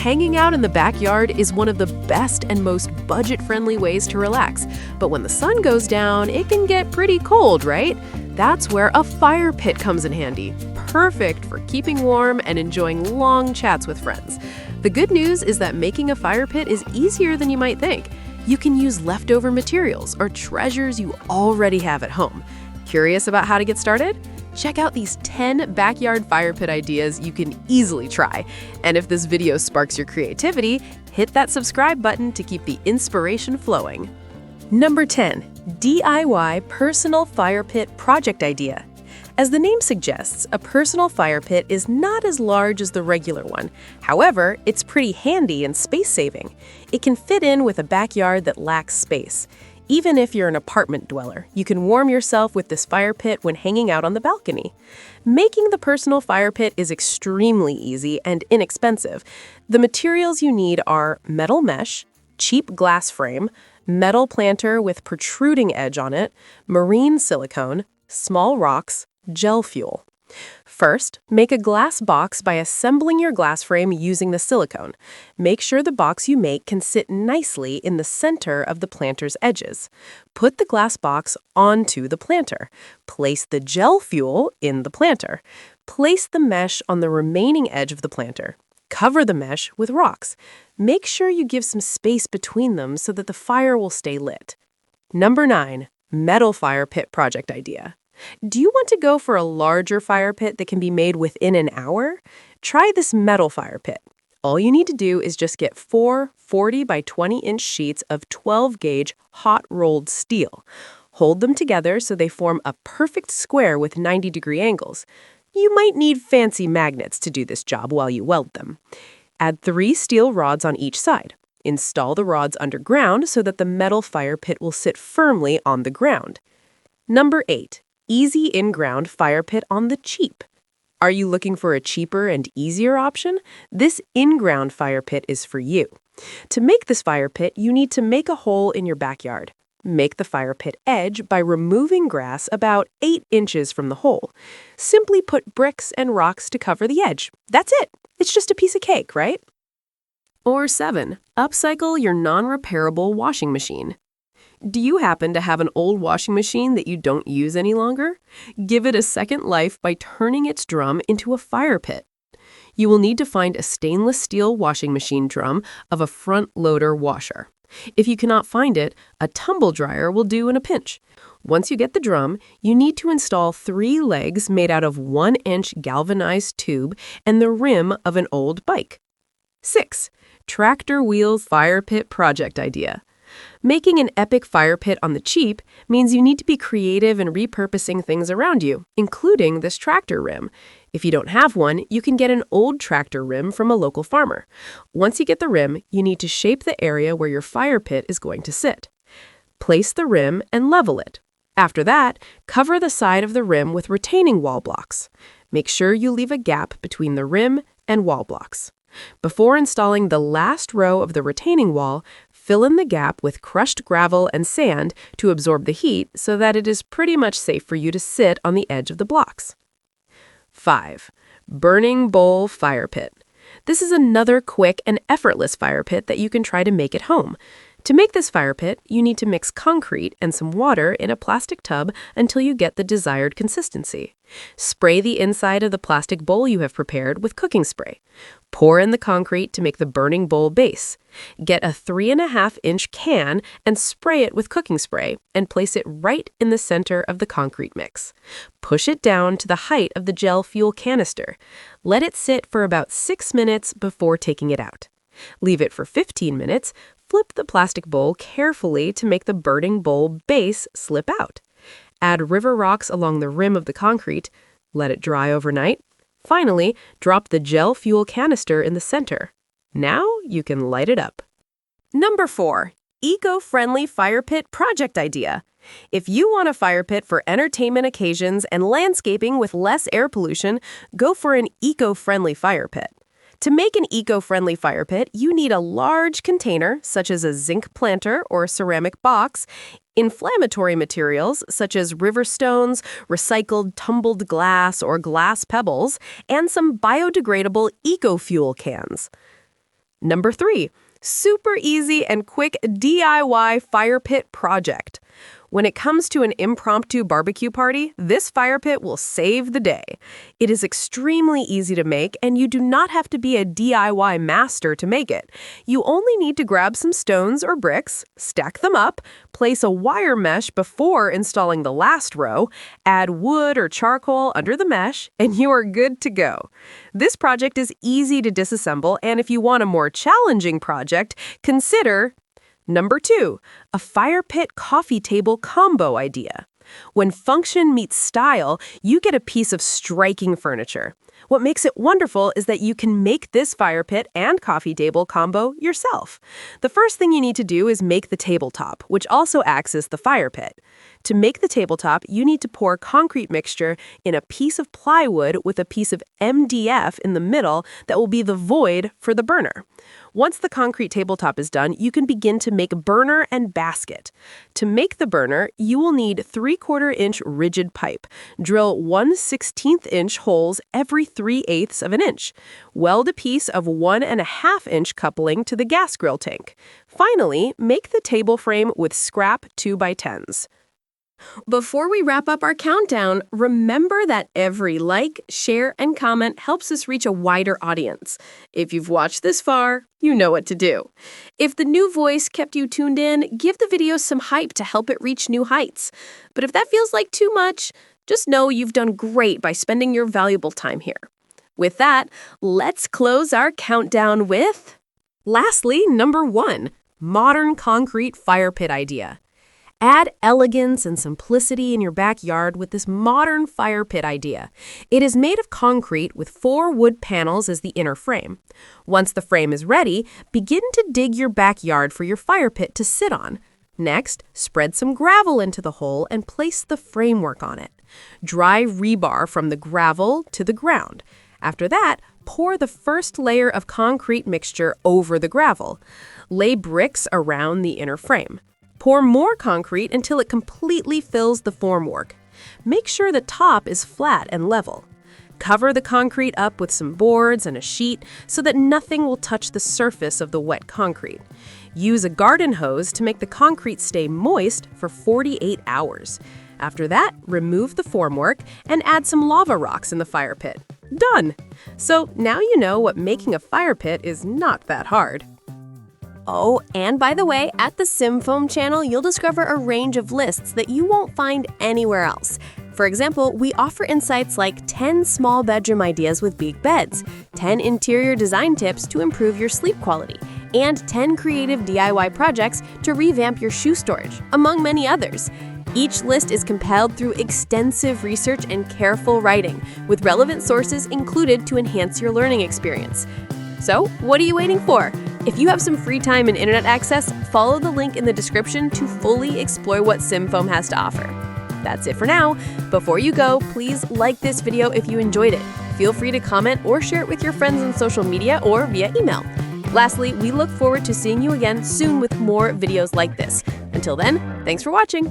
Hanging out in the backyard is one of the best and most budget-friendly ways to relax. But when the sun goes down, it can get pretty cold, right? That's where a fire pit comes in handy. Perfect for keeping warm and enjoying long chats with friends. The good news is that making a fire pit is easier than you might think. You can use leftover materials or treasures you already have at home. Curious about how to get started? Check out these 10 backyard fire pit ideas you can easily try. And if this video sparks your creativity, hit that subscribe button to keep the inspiration flowing. Number 10. DIY Personal Fire Pit Project Idea. As the name suggests, a personal fire pit is not as large as the regular one. However, it's pretty handy and space-saving. It can fit in with a backyard that lacks space. Even if you're an apartment dweller, you can warm yourself with this fire pit when hanging out on the balcony. Making the personal fire pit is extremely easy and inexpensive. The materials you need are metal mesh, cheap glass frame, metal planter with protruding edge on it, marine silicone, small rocks, gel fuel. First, make a glass box by assembling your glass frame using the silicone. Make sure the box you make can sit nicely in the center of the planter's edges. Put the glass box onto the planter. Place the gel fuel in the planter. Place the mesh on the remaining edge of the planter. Cover the mesh with rocks. Make sure you give some space between them so that the fire will stay lit. Number 9. Metal Fire Pit Project Idea. Do you want to go for a larger fire pit that can be made within an hour? Try this metal fire pit. All you need to do is just get 4 40 by 20-inch sheets of 12-gauge hot-rolled steel. Hold them together so they form a perfect square with 90-degree angles. You might need fancy magnets to do this job while you weld them. Add 3 steel rods on each side. Install the rods underground so that the metal fire pit will sit firmly on the ground. Number 8. Easy in-ground fire pit on the cheap. Are you looking for a cheaper and easier option? This in-ground fire pit is for you. To make this fire pit, you need to make a hole in your backyard. Make the fire pit edge by removing grass about 8 inches from the hole. Simply put bricks and rocks to cover the edge. That's it. It's just a piece of cake, right? Or 7. Upcycle your non-repairable washing machine. Do you happen to have an old washing machine that you don't use any longer? Give it a second life by turning its drum into a fire pit. You will need to find a stainless steel washing machine drum of a front loader washer. If you cannot find it, a tumble dryer will do in a pinch. Once you get the drum, you need to install 3 legs made out of 1-inch galvanized tube and the rim of an old bike. 6. Tractor wheel fire pit project idea. Making an epic fire pit on the cheap means you need to be creative in repurposing things around you, including this tractor rim. If you don't have one, you can get an old tractor rim from a local farmer. Once you get the rim, you need to shape the area where your fire pit is going to sit. Place the rim and level it. After that, cover the side of the rim with retaining wall blocks. Make sure you leave a gap between the rim and wall blocks. Before installing the last row of the retaining wall, fill in the gap with crushed gravel and sand to absorb the heat so that it is pretty much safe for you to sit on the edge of the blocks. 5. Burning bowl fire pit. This is another quick and effortless fire pit that you can try to make at home. To make this fire pit, you need to mix concrete and some water in a plastic tub until you get the desired consistency. Spray the inside of the plastic bowl you have prepared with cooking spray. Pour in the concrete to make the burning bowl base. Get a 3.5-inch can and spray it with cooking spray and place it right in the center of the concrete mix. Push it down to the height of the gel fuel canister. Let it sit for about 6 minutes before taking it out. Leave it for 15 minutes. Flip the plastic bowl carefully to make the burning bowl base slip out. Add river rocks along the rim of the concrete. Let it dry overnight. Finally, drop the gel fuel canister in the center. Now you can light it up. Number 4. Eco-friendly fire pit project idea. If you want a fire pit for entertainment occasions and landscaping with less air pollution, go for an eco-friendly fire pit. To make an eco-friendly fire pit, you need a large container, such as a zinc planter or ceramic box, inflammatory materials, such as river stones, recycled tumbled glass or glass pebbles, and some biodegradable eco-fuel cans. Number 3, super easy and quick DIY fire pit project. When it comes to an impromptu barbecue party, this fire pit will save the day. It is extremely easy to make, and you do not have to be a DIY master to make it. You only need to grab some stones or bricks, stack them up, place a wire mesh before installing the last row, add wood or charcoal under the mesh, and you are good to go. This project is easy to disassemble, and if you want a more challenging project, consider Number 2, a fire pit coffee table combo idea. When function meets style, you get a piece of striking furniture. What makes it wonderful is that you can make this fire pit and coffee table combo yourself. The first thing you need to do is make the tabletop, which also acts as the fire pit. To make the tabletop, you need to pour concrete mixture in a piece of plywood with a piece of MDF in the middle that will be the void for the burner. Once the concrete tabletop is done, you can begin to make burner and basket. To make the burner, you will need 3/4-inch rigid pipe. Drill 1/16-inch holes every 3/8 of an inch. Weld a piece of 1.5-inch coupling to the gas grill tank. Finally, make the table frame with scrap 2x10s. Before we wrap up our countdown, remember that every like, share, and comment helps us reach a wider audience. If you've watched this far, you know what to do. If the new voice kept you tuned in, give the video some hype to help it reach new heights. But if that feels like too much, just know you've done great by spending your valuable time here. With that, let's close our countdown with... Lastly, number 1, modern concrete fire pit idea. Add elegance and simplicity in your backyard with this modern fire pit idea. It is made of concrete with 4 wood panels as the inner frame. Once the frame is ready, begin to dig your backyard for your fire pit to sit on. Next, spread some gravel into the hole and place the framework on it. Dry rebar from the gravel to the ground. After that, pour the first layer of concrete mixture over the gravel. Lay bricks around the inner frame. Pour more concrete until it completely fills the formwork. Make sure the top is flat and level. Cover the concrete up with some boards and a sheet so that nothing will touch the surface of the wet concrete. Use a garden hose to make the concrete stay moist for 48 hours. After that, remove the formwork and add some lava rocks in the fire pit. Done! So now you know what making a fire pit is not that hard. Oh, and by the way, at the SimFoam channel, you'll discover a range of lists that you won't find anywhere else. For example, we offer insights like 10 small bedroom ideas with big beds, 10 interior design tips to improve your sleep quality, and 10 creative DIY projects to revamp your shoe storage, among many others. Each list is compiled through extensive research and careful writing, with relevant sources included to enhance your learning experience. So, what are you waiting for? If you have some free time and internet access, follow the link in the description to fully explore what SimFoam has to offer. That's it for now. Before you go, please like this video if you enjoyed it. Feel free to comment or share it with your friends on social media or via email. Lastly, we look forward to seeing you again soon with more videos like this. Until then, thanks for watching.